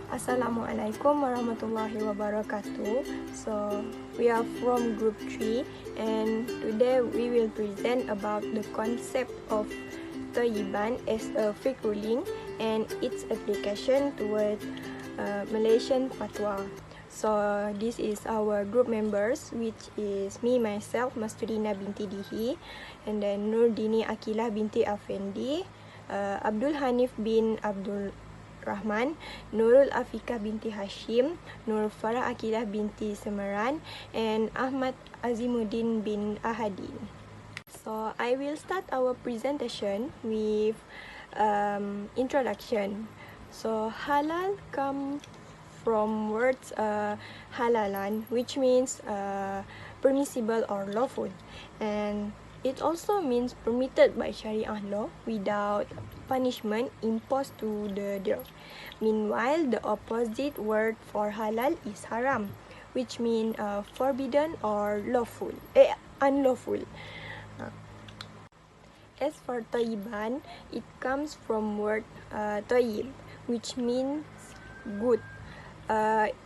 Assalamualaikum warahmatullahi wabarakatuh. So we are from group 3 and today we will present about the concept of Toyyiban as a fiqh ruling and its application toward Malaysian Fatwa. So this is our group members, which is me myself, Masturina binti Dihi, and then Nurdini Akilah binti Afendi, Abdul Hanif bin Abdul Rahman, Nurul Afika binti Hashim, Nur Farah Akilah binti Semeran, and Ahmad Azimuddin bin Ahadin. So I will start our presentation with introduction. So halal come from words halalan, which means permissible or lawful, and it also means permitted by Sharia law without punishment imposed to the deer. Meanwhile, the opposite word for halal is haram, which means forbidden or unlawful. As for Toyyiban, it comes from word tayyib, which means good.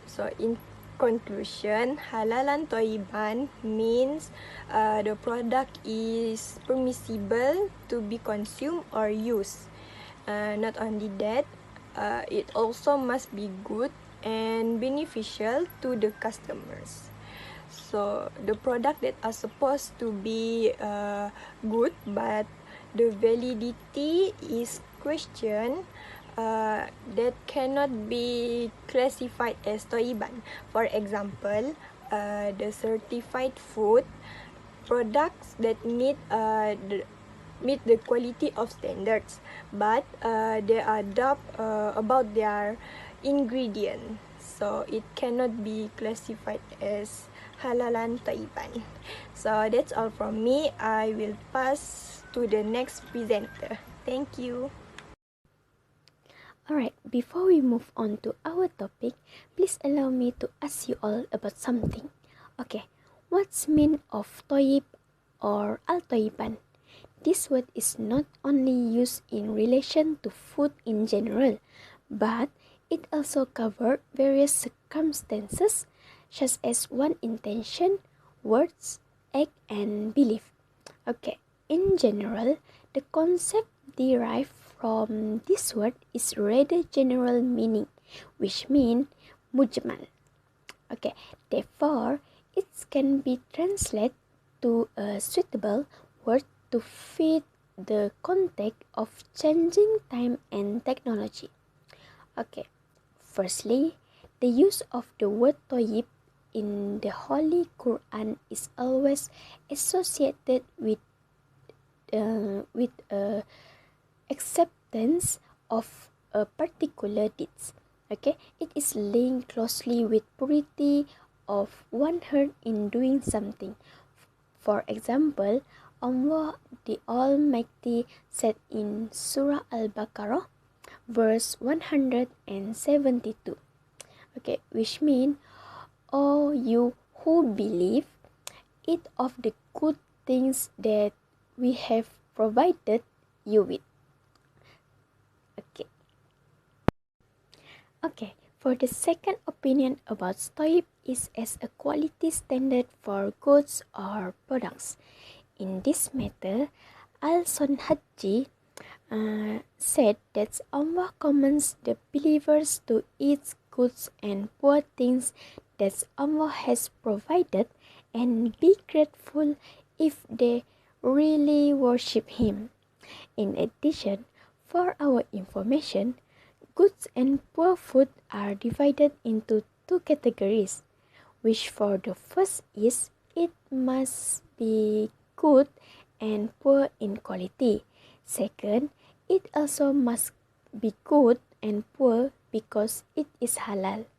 So in conclusion, halalan Toyyiban means the product is permissible to be consumed or used. Not only that, it also must be good and beneficial to the customers. So the product that are supposed to be good, but the validity is questioned, that cannot be classified as Toyyiban. For example, the certified food products that meet the quality of standards, but there are doubt about their ingredient, so it cannot be classified as halalan Toyyiban. So that's all from me. I will pass to the next presenter. Thank you. Alright, before we move on to our topic, please allow me to ask you all about something. Okay, what's mean of Tayyib or Al-Tayyiban? This word is not only used in relation to food in general, but it also covers various circumstances such as one intention, words, act, and belief. Okay, in general, the concept derived from this word is rather general meaning, which means mujmal. Okay, therefore, it can be translated to a suitable word to fit the context of changing time and technology. Okay, firstly, the use of the word tayyib in the Holy Quran is always associated with acceptance of a particular deeds. Okay, it is linked closely with purity of one heart in doing something. For example, Allah the Almighty said in Surah Al-Baqarah, verse 172. Okay, which means, "O you who believe, eat of the good things that we have provided you with." Okay, for the second opinion about Tayyib is as a quality standard for goods or products. In this matter, Al-Sunnah said that Allah commands the believers to eat goods and poor things that Allah has provided and be grateful if they really worship Him. In addition, for our information, goods and poor food are divided into two categories, which for the first is it must be good and poor in quality. Second, it also must be good and poor because it is halal.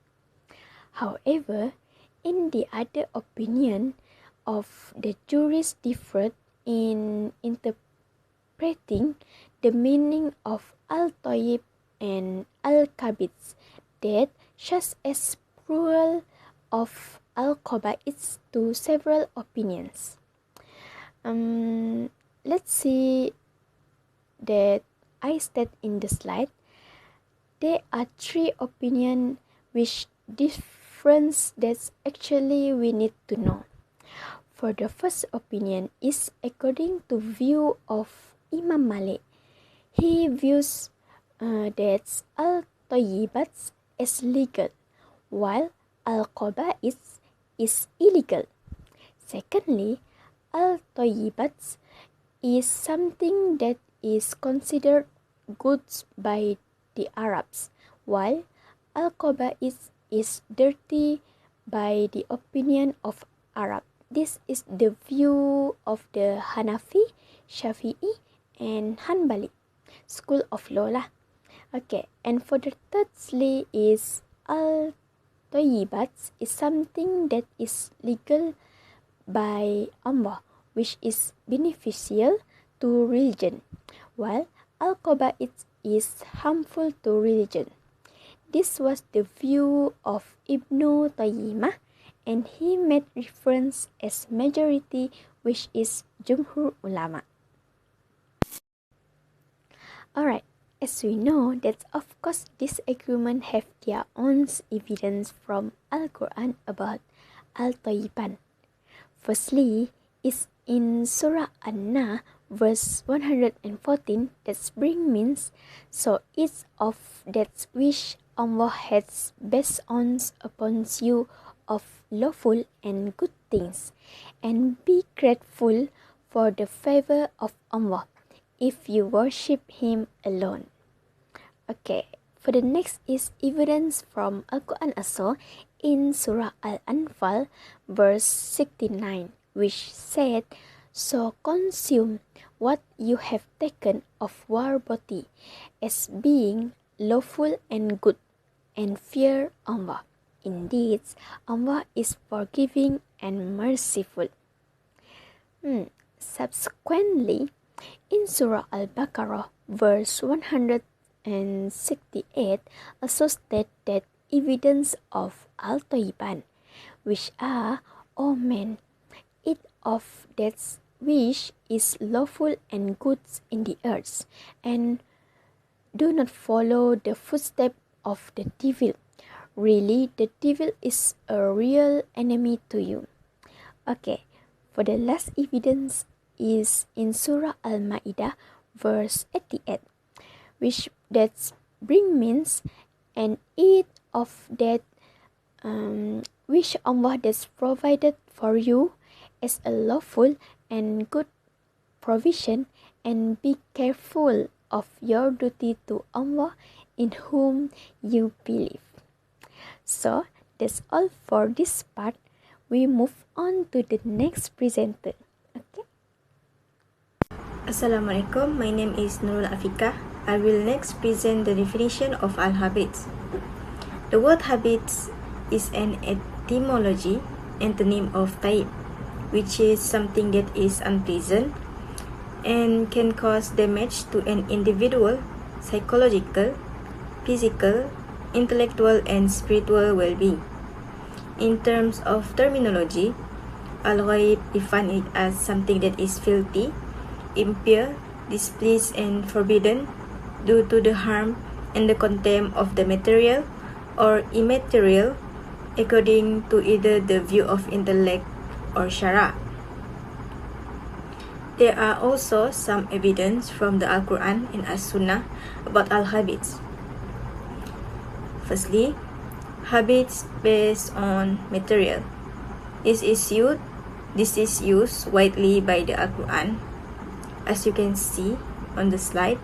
However, in the other opinion of the jurists differed in interpreting the meaning of Al-Tayyib and Al-Khabits, that such as plural of Al-Khabits to several opinions. Let's see that I state in the slide. there are three opinions which difference that actually we need to know. For the first opinion is according to view of Imam Malik. He views that Al-Tayyibats as legal, while Al-Khabits is illegal. Secondly, Al-Tayyibats is something that is considered good by the Arabs, while Al-Khabits is dirty by the opinion of Arab. This is the view of the Hanafi, Shafi'i, and Hanbali school of law lah. Okay, and for the thirdly is Al-Tayyibats is something that is legal by Allah, which is beneficial to religion, while Al-Khabits is harmful to religion. This was the view of Ibn Taymiyah, and he made reference as majority, which is Jumhur Ulama. Alright, as we know that of course this agreement have their own evidence from Al-Quran about Al-Tayyiban. Firstly, is in Surah An-Nahl verse 114 that spring means, so each of that which Allah has based on upon you of lawful and good things, and be grateful for the favor of Allah if you worship Him alone. Okay, for the next is evidence from Al-Quran also in Surah Al-Anfal verse 69, which said, so consume what you have taken of war booty as being lawful and good, and fear Allah. Indeed, Allah is forgiving and merciful. Subsequently, in Surah Al-Baqarah, verse 168, also state that evidence of Al-Tayyiban, which are, O men, eat of that which is lawful and good in the earth, and do not follow the footsteps of the devil. Really, the devil is a real enemy to you. Okay, for the last evidence is in Surah Al-Ma'idah, verse 88, which that bring means, and eat of that which Allah has provided for you as a lawful and good provision, and be careful of your duty to Allah in whom you believe. So that's all for this part. We move on to the next presenter. Okay. Assalamualaikum, my name is Nurul Afika. I will next present the definition of Al-Habits. The word habits is an etymology antonym of tayyib, which is something that is unpleasant and can cause damage to an individual, psychological, physical, intellectual, and spiritual well-being. In terms of terminology, Al-Ghaib defines it as something that is filthy, impure, displeased, and forbidden due to the harm and the contempt of the material or immaterial, according to either the view of intellect or Shara. There are also some evidence from the Al-Quran and Al-Sunnah about Al-Habits. Firstly, habits based on material. This is used widely by the Al-Quran. As you can see on the slide,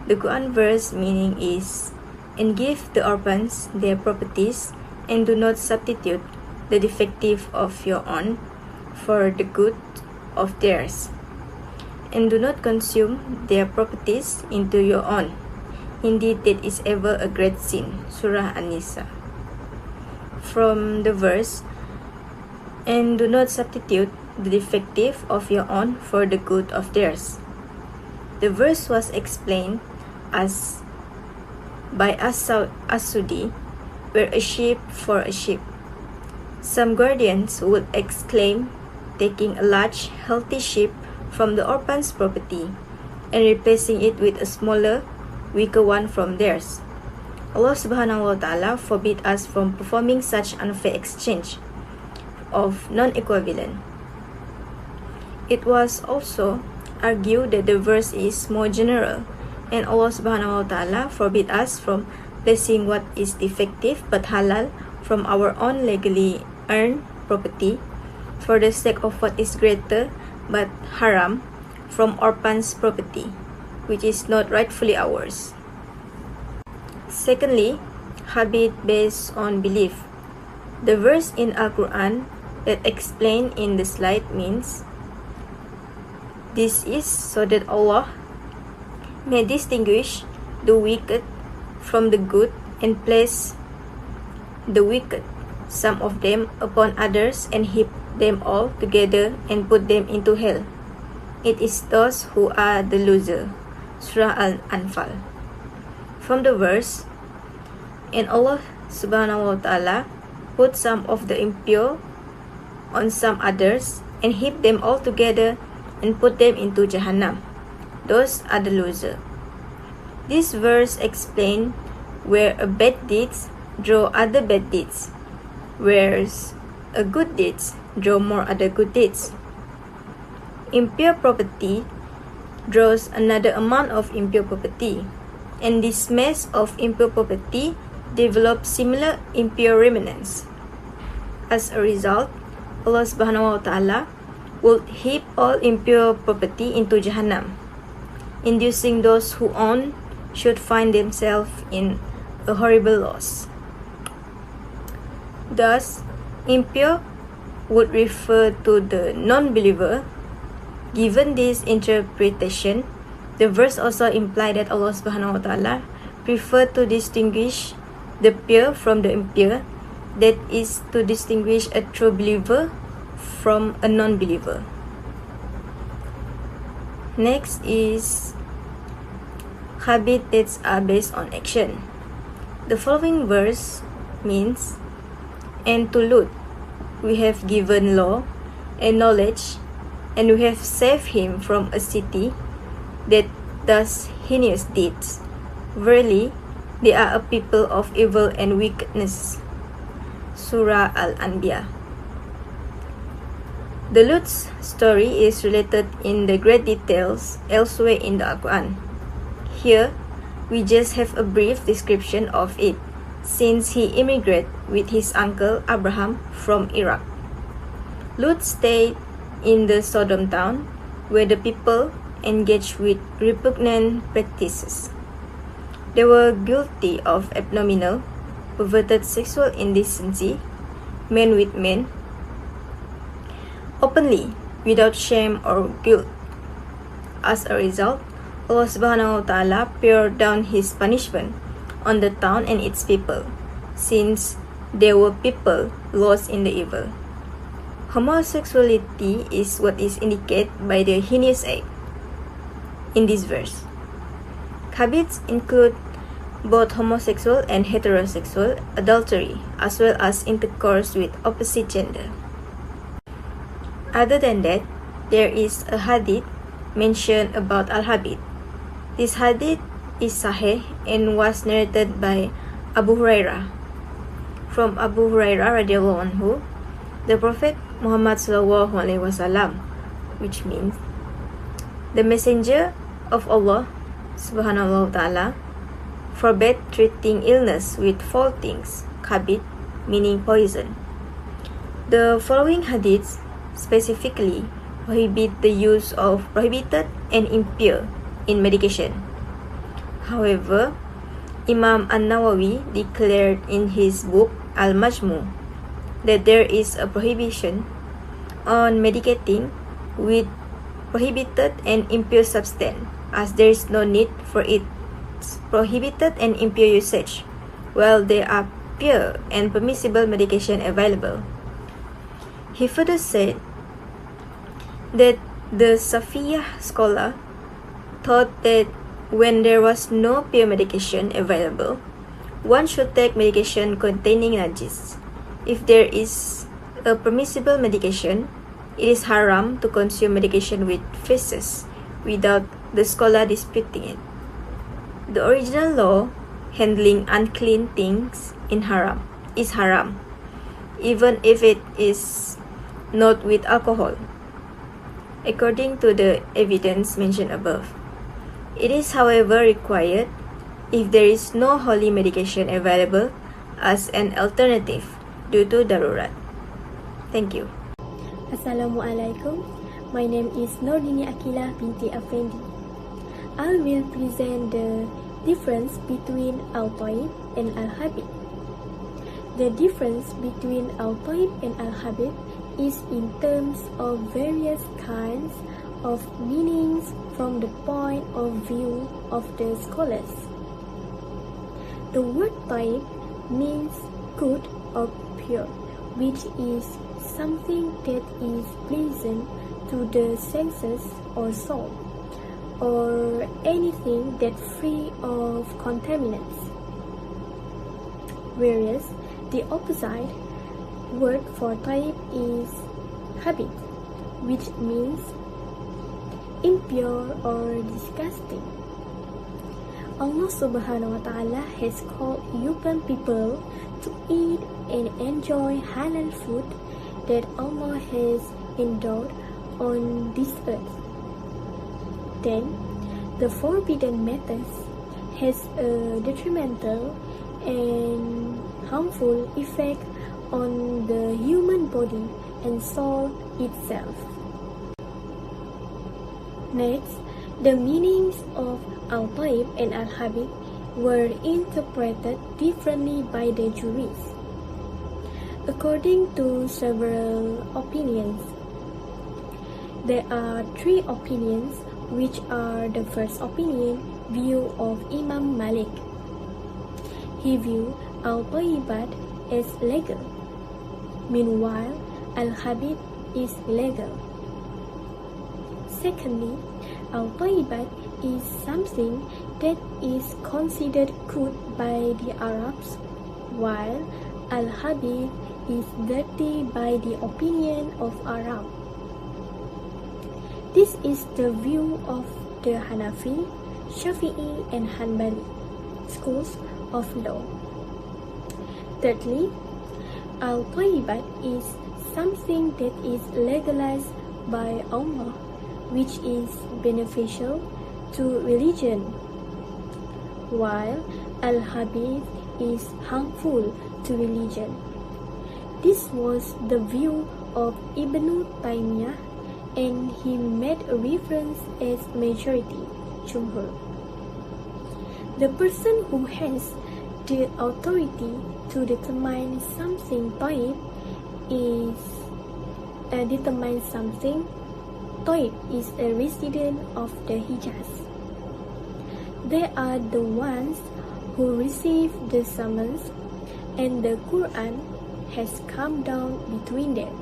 the Quran verse meaning is, and give the orphans their properties, and do not substitute the defective of your own for the good of theirs, and do not consume their properties into your own. Indeed, that is ever a great sin. Surah An-Nisa. From the verse, and do not substitute the defective of your own for the good of theirs. The verse was explained as by As-Sudi, where a sheep for a sheep. Some guardians would exclaim, taking a large, healthy sheep from the orphan's property and replacing it with a smaller, weaker one from theirs. Allah subhanahu wa ta'ala forbid us from performing such unfair exchange of non-equivalent. It was also argued that the verse is more general, and Allah subhanahu wa ta'ala forbid us from placing what is defective but halal from our own legally earned property for the sake of what is greater but haram from orphans' property, which is not rightfully ours. Secondly, habit based on belief. The verse in Al-Quran that explained in the slide means, this is so that Allah may distinguish the wicked from the good and place the wicked, some of them upon others, and heap them all together and put them into hell. It is those who are the loser. Surah Al-Anfal. From the verse, and Allah subhanahu wa ta'ala put some of the impure on some others and heap them all together and put them into Jahannam. Those are the loser. This verse explains where a bad deeds draw other bad deeds, whereas a good deeds draw more other good deeds. Impure property draws another amount of impure property, and this mass of impure property develops similar impure remnants. As a result, Allah subhanahu wa ta'ala would heap all impure property into Jahannam, inducing those who own should find themselves in a horrible loss. Thus, impure would refer to the non-believer. Given this interpretation, the verse also implies that Allah subhanahu wa ta'ala preferred to distinguish the pure from the impure, that is, to distinguish a true believer from a non-believer. Next is habits that are based on action. The following verse means, and to Lut we have given law and knowledge, and we have saved him from a city that does heinous deeds. Verily, they are a people of evil and wickedness. Surah Al-Anbiya. The Lut's story is related in the great details elsewhere in the Quran. Here, we just have a brief description of it, since he immigrated with his uncle Abraham from Iraq. Lut stayed in the Sodom town, where the people engaged with repugnant practices. They were guilty of abnormal, perverted sexual indecency, men with men, openly, without shame or guilt. As a result, Allah subhanahu wa ta'ala poured down his punishment on the town and its people, since there were people lost in the evil. Homosexuality is what is indicated by the heinous act in this verse. Khabits include both homosexual and heterosexual adultery, as well as intercourse with opposite gender. Other than that, there is a hadith mentioned about Al-Habit. This hadith is sahih and was narrated by Abu Hurairah. From Abu Hurairah radiallahu anhu, the Prophet Muhammad sallallahu alaihi wasallam, which means the Messenger of Allah subhanahu wa ta'ala forbade treating illness with foul things, khabit, meaning poison. The following hadiths specifically prohibit the use of prohibited and impure in medication. However, Imam An-Nawawi declared in his book Al-Majmu that there is a prohibition on medicating with prohibited and impure substance, as there is no need for its prohibited and impure usage, while there are pure and permissible medication available. He further said that the Safiyah scholar thought that when there was no pure medication available, one should take medication containing najis. If there is a permissible medication, it is haram to consume medication with feces without the scholar disputing it. The original law handling unclean things is haram, even if it is not with alcohol, according to the evidence mentioned above. It is, however, required if there is no holy medication available as an alternative due to darurat. Thank you. Assalamualaikum. My name is Nordini Akila binti Afendi. I will present the difference between Al-Tayyib and Al-Khabit. The difference between Al-Tayyib and Al-Khabit is in terms of various kinds of meanings from the point of view of the scholars. The word Tayyib means good or pure, which is something that is pleasant to the senses or soul, or anything that free of contaminants. Whereas the opposite word for Tayyib is khabit, which means impure or disgusting. Allah subhanahu wa ta'ala has called human people to eat and enjoy halal food that Allah has endowed on this earth. Then, the forbidden methods has a detrimental and harmful effect on the human body and soul itself. Next, the meanings of Al-Tayyib and Al-Khabit were interpreted differently by the jurists, according to several opinions. There are three opinions, which are the first opinion, view of Imam Malik. He viewed Al-Tayyibat as legal, meanwhile Al-Khabit is legal. Secondly, Al-Tayyibat is something that is considered good by the Arabs, while Al-Khabith is dirty by the opinion of Arab. This is the view of the Hanafi, Shafi'i and Hanbali schools of law. Thirdly, Al-Tayyibat is something that is legalized by Allah, which is beneficial to religion, while Al-Khabith is harmful to religion. This was the view of Ibn Taymiyyah, and he made a reference as majority, Jumhur. The person who has the authority to determine something Tayyib is Tayyib is a resident of the Hijaz. They are the ones who receive the summons, and the Quran has come down between them.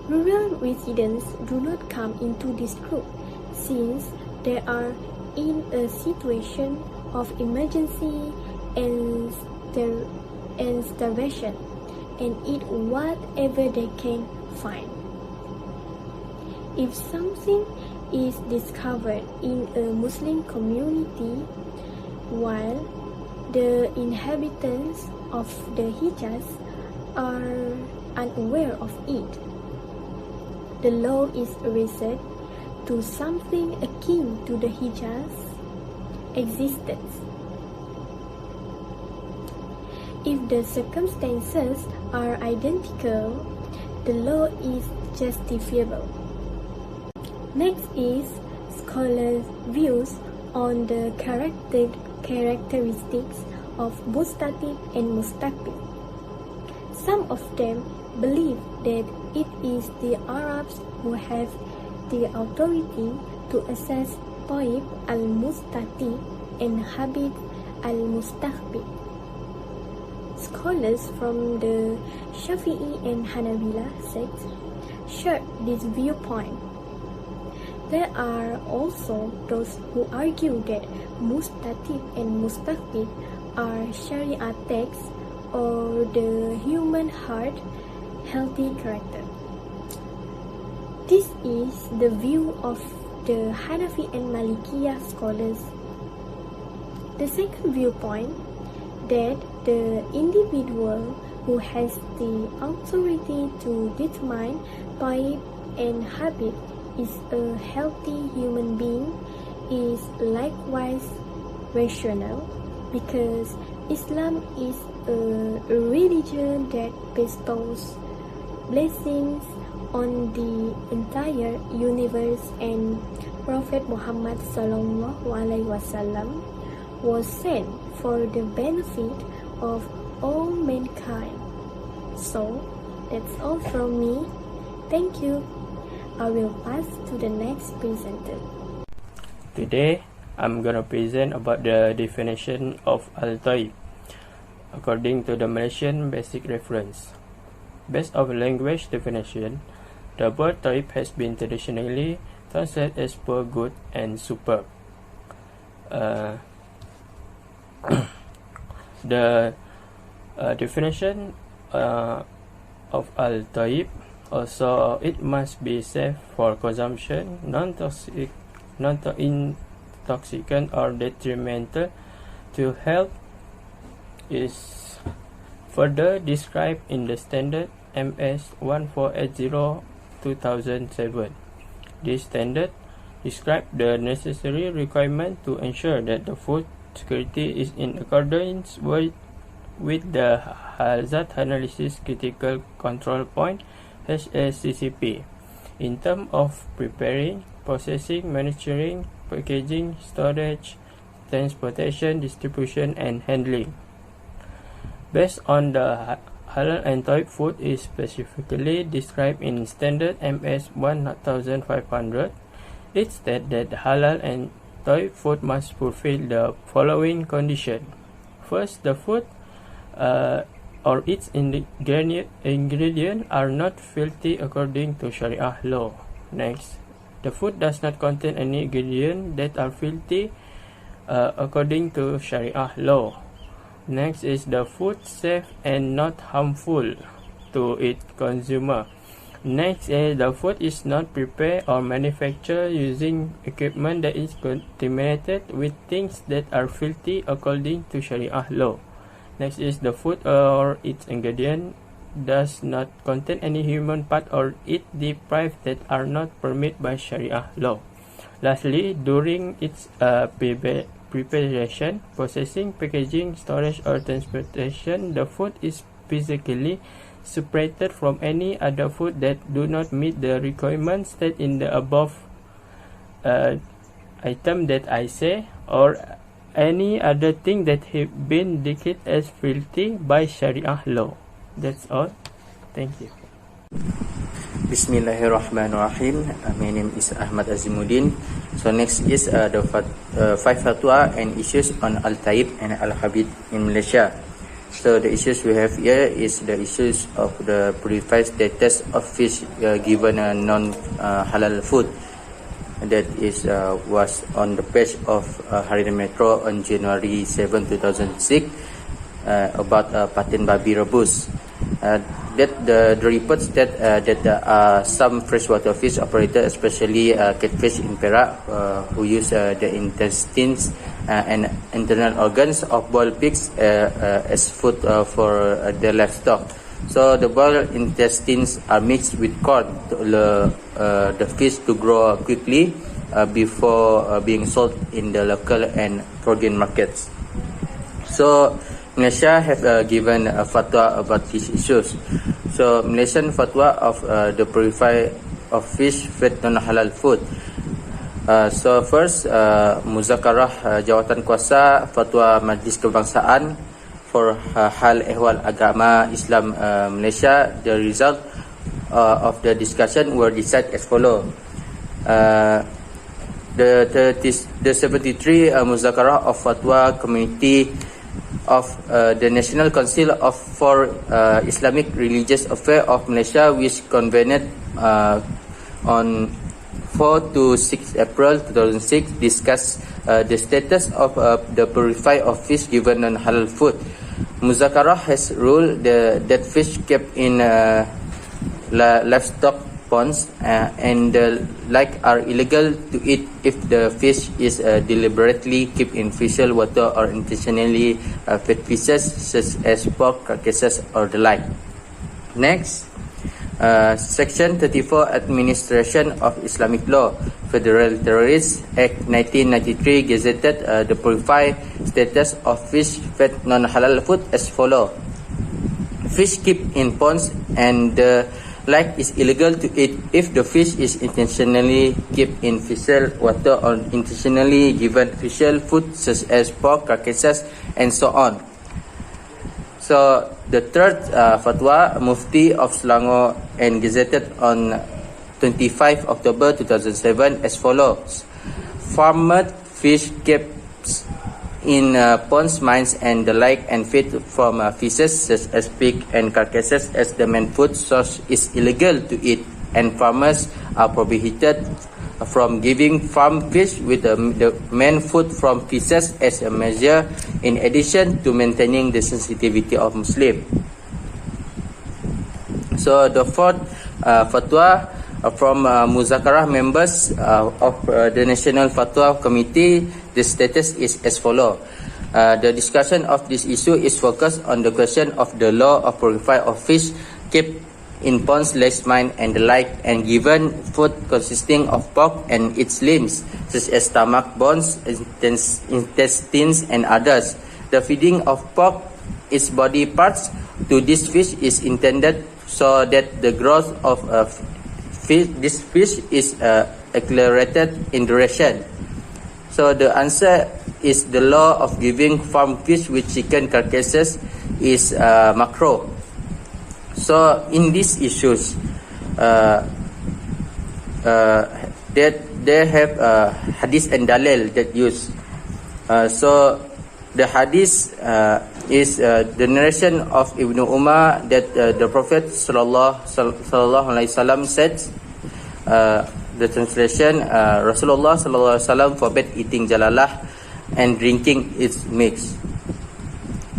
Rural residents do not come into this group, since they are in a situation of emergency and starvation, and eat whatever they can find. If something is discovered in a Muslim community while the inhabitants of the Hijaz are unaware of it, the law is reset to something akin to the Hijaz existence. If the circumstances are identical, the law is justifiable. Next is scholars' views on the characteristics of Mustatib and Mustakhbith. Some of them believe that it is the Arabs who have the authority to assess Tayyib al-Mustatib and Khabit al-Mustakhbith. Scholars from the Shafi'i and Hanabila sects share this viewpoint. There are also those who argue that Mustatib and Mustakhbith are Sharia texts or the human heart healthy character. This is the view of the Hanafi and Malikiyah scholars. The second viewpoint, that the individual who has the authority to determine tayyib and khabit is a healthy human being, is likewise rational, because Islam is a religion that bestows blessings on the entire universe, and Prophet Muhammad sallallahu alaihi wasallam was sent for the benefit of all mankind. So, that's all from me. Thank you. I will pass to the next presenter. Today, I'm gonna present about the definition of Al-Tayyib according to the Malaysian Basic Reference. Based on language definition, the word tayyib has been traditionally translated as poor, good, and superb. The definition of Al-Tayyib also, it must be safe for consumption, non-toxic, non-intoxicant or detrimental to health, is further described in the standard MS 1480/2007. This standard describes the necessary requirement to ensure that the food security is in accordance with the Hazard Analysis Critical Control Point (HACCP) in terms of preparing, processing, manufacturing, packaging, storage, transportation, distribution, and handling. Based on the halal and tayyib food is specifically described in Standard MS 1500. It states that halal and tayyib food must fulfill the following condition. First, the food or its ingredients are not filthy according to Sharia law. Next, the food does not contain any ingredients that are filthy according to Sharia law. Next is the food safe and not harmful to its consumer. Next is the food is not prepared or manufactured using equipment that is contaminated with things that are filthy according to Sharia law. Next is the food or its ingredient does not contain any human part or eat deprived that are not permitted by Sharia law. Lastly, during its preparation, processing, packaging, storage, or transportation, the food is physically separated from any other food that do not meet the requirements set in the above item that I say, or any other thing that have been declared as filthy by Sharia law. That's all. Thank you. Bismillahirrahmanirrahim. My name is Ahmad Azimuddin. So next is the 5 fatwa and issues on Al-Tayyib and Al-Khabits in Malaysia. So the issues we have here is the issues of the purified status of fish given a non-halal food. That is was on the page of Harian Metro on January 7, 2006 about patin babi rebus. That the reports that there are some freshwater fish operators, especially catfish in Perak, who use the intestines and internal organs of boiled pigs as food for their livestock. So the boiled intestines are mixed with corn to the fish to grow quickly before being sold in the local and foreign markets. So Malaysia have given a fatwa about these issues. So Malaysian fatwa of the purify of fish fed non-halal food. So first, Muzakarah Jawatan Kuasa Fatwa Majlis Kebangsaan for Hal Ehwal Agama Islam Malaysia. The result of the discussion were decided as follow. The 73 Muzakarah of Fatwa Committee of the National Council for Islamic Religious Affairs of Malaysia, which convened on 4 to 6 April 2006, discussed the status of the purify of fish given non-halal food. Muzakarah has ruled that fish kept in livestock ponds and the like are illegal to eat if the fish is deliberately kept in official water or intentionally fed fishes such as pork carcasses or the like. Next, Section 34 Administration of Islamic Law Federal Terrorist Act 1993 gazetted the purified status of fish fed non-halal food as follows. Fish kept in ponds and the like is illegal to eat if the fish is intentionally kept in official water or intentionally given official food such as pork carcasses and so on. So the third fatwa, Mufti of Selangor and gazetted on 25 October 2007 as follows. Farmed fish kept in ponds, mines and the like and fed from fishes such as pig and carcasses as the main food source is illegal to eat, and farmers are prohibited from giving farm fish with the main food from fishes as a measure in addition to maintaining the sensitivity of Muslim. So the fourth fatwa from Muzakarah members of the National Fatwa Committee, the status is as follows. The discussion of this issue is focused on the question of the law of purified of fish kept in ponds, lakes, mine and the like, and given food consisting of pork and its limbs such as stomach, bones, intestines and others. The feeding of pork, its body parts, to this fish is intended so that the growth of this fish is accelerated in duration. So the answer is the law of giving farm fish with chicken carcasses is macro. So in these issues, that they have hadith and dalil that use. So the hadith is the narration of Ibn Umar that the Prophet sallallahu alaihi wasallam said. The translation: Rasulullah sallallahu alaihi wasallam forbade eating jalalah and drinking its mix.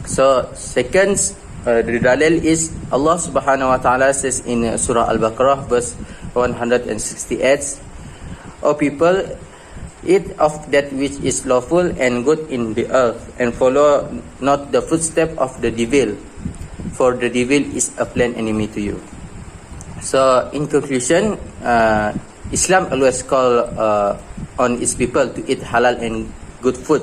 So second, the dalil is Allah subhanahu wa ta'ala says in Surah Al-Baqarah verse 168, O people, eat of that which is lawful and good in the earth, and follow not the footstep of the devil, for the devil is a plain enemy to you. So in conclusion, Islam always call on its people to eat halal and good food.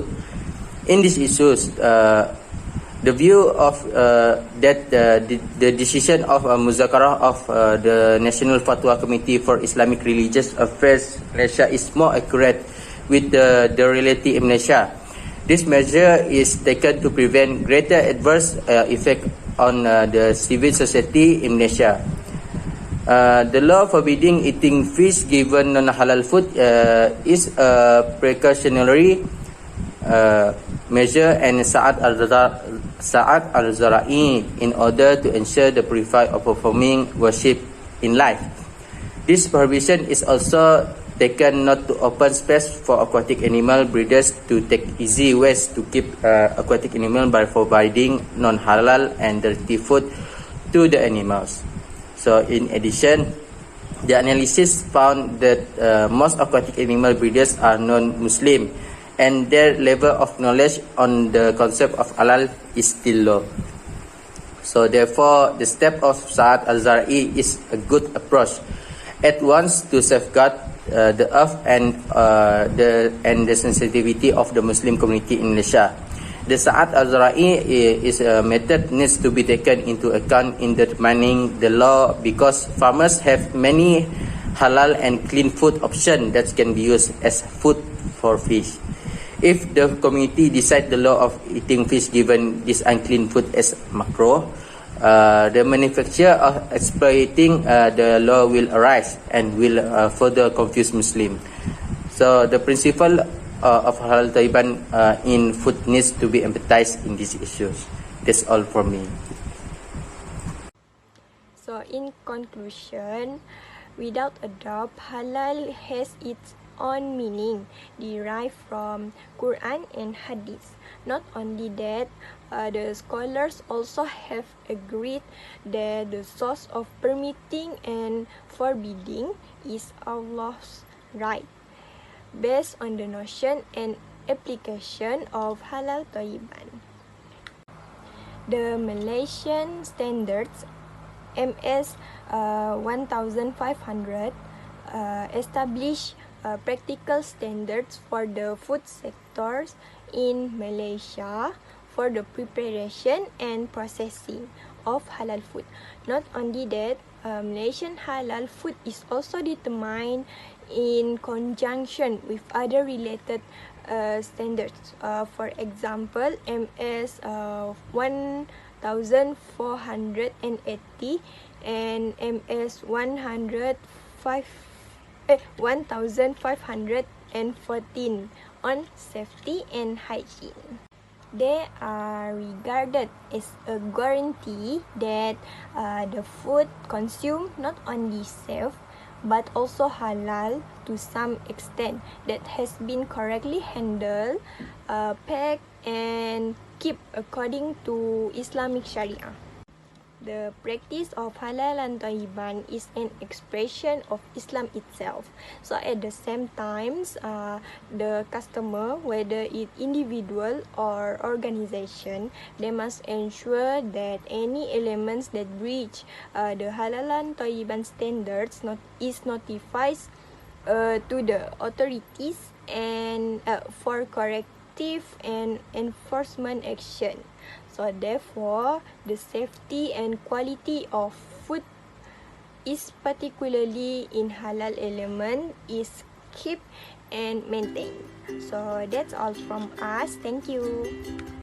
In these issues, the view of that the decision of Muzakarah of the National Fatwa Committee for Islamic Religious Affairs Malaysia is more accurate with the reality in Malaysia. This measure is taken to prevent greater adverse effect on the civil society in Malaysia. The law forbidding eating fish given non-halal food is a precautionary measure and Sa'ad al-Zara'i in order to ensure the purify of performing worship in life. This prohibition is also taken not to open space for aquatic animal breeders to take easy ways to keep aquatic animal by providing non-halal and dirty food to the animals. So in addition, the analysis found that most aquatic animal breeders are non-Muslim and their level of knowledge on the concept of halal is still low. So therefore, the step of Sa'ad al-Zara'i is a good approach at once to safeguard the earth and the sensitivity of the Muslim community in Malaysia. The Sa'ad al-Zara'i is a method needs to be taken into account in determining the law because farmers have many halal and clean food options that can be used as food for fish. If the community decide the law of eating fish given this unclean food as macro, the manufacturer of exploiting the law will arise and will further confuse Muslim. So the principle of Al-Tayyiban in food needs to be emphasized in these issues. That's all for me. So in conclusion, without a doubt, halal has its own meaning derived from Quran and Hadith. Not only that, the scholars also have agreed that the source of permitting and forbidding is Allah's right, based on the notion and application of halal Tayyiban. The Malaysian standards MS 1500 establish practical standards for the food sectors in Malaysia for the preparation and processing of halal food. Not only that, Malaysian halal food is also determined in conjunction with other related standards. For example, MS 1480 and MS 1514 on safety and hygiene. They are regarded as a guarantee that the food consumed not only safe but also halal to some extent, that has been correctly handled, packed and kept according to Islamic Sharia. The practice of halal and Tayyiban is an expression of Islam itself. So at the same times, the customer, whether it individual or organization, they must ensure that any elements that breach the halal and Tayyiban standards is notified to the authorities and for corrective and enforcement action. So therefore, the safety and quality of food is particularly in halal element is kept and maintained. So that's all from us. Thank you.